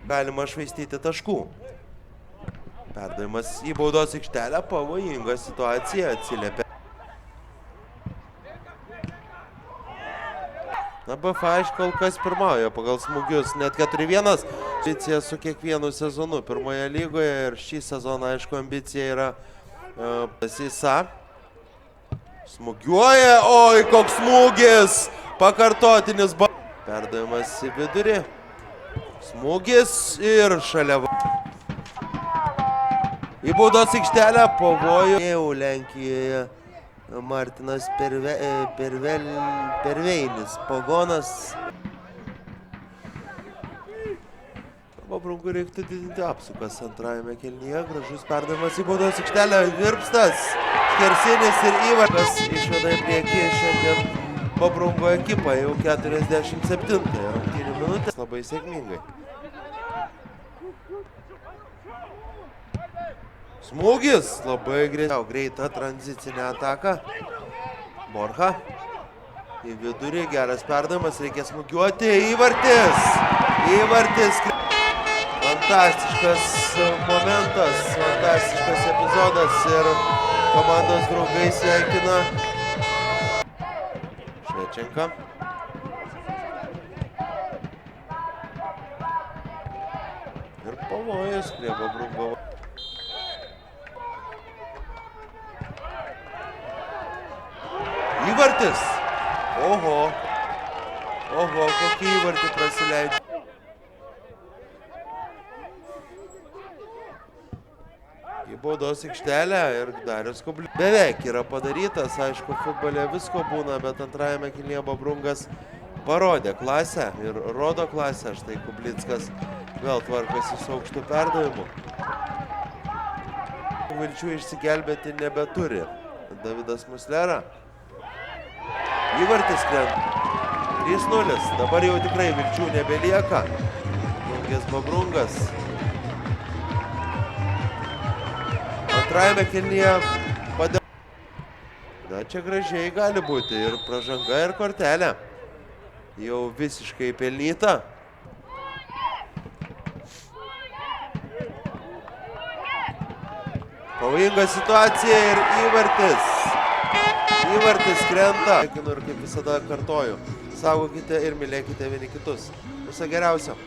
galima švaistyti taškų. Perdavimas į baudos aikštelę, pavojinga situacija, atsiliepia. Na, BFH kol kas pirmauja pagal smūgius, net 4-1. Ambicija su kiekvienu sezonu pirmoje lygoje ir šį sezoną, aišku, ambicija yra Sisa. Smūgiuoja, oi, koks smūgis, pakartotinis perdavimas į vidurį. Smūgis ir šalia. Į baudos aikštelę pavojų. Lenkijoje Martinas Perveinis, Pogonas. Bobrungui reiktų didinti apsukas antrajame kėlinyje. Gražus perdavimas į baudos aikštelę. Virpstas, skersinis ir įvarkas išveda į priekį šiandien Bobrungo ekipą. Jau 47 rungtynių minutės. Labai sėkmingai. Smūgis, labai greita tranzicinė ataka. Borja į vidurį, geras perdavimas, reikia smūgiuoti. Įvartis! Įvartis! Fantastiškas momentas, fantastiškas epizodas ir komandos draugai sveikina Švečenka. Ir pavojus prie Bobrungo. Įvartis! Oho! Oho, kokį įvartį prasileidžia. Į baudos aikštelę ir Darius Kublinskas. Beveik yra padarytas, aišku, futbole visko būna, bet antrajame kėlinyje Bobrungas parodė klasę ir rodo klasę. Štai Kublinskas vėl tvarkosi su aukštu perdavimu. Vilčių išsigelbėti nebeturi Davidas Muslera. Įvartis krenta. 3-0. Dabar jau tikrai vilčių nebelieka. Plungės Bobrungas. Antrajame kėlinyje padėjo. Na, čia gražiai gali būti ir pražanga, ir kortelė. Jau visiškai pelnyta. Pavojinga situacija ir įvartis. Įvartis krenta. Ir kaip visada kartoju, saugokite ir mylėkite vieni kitus. Viso geriausio.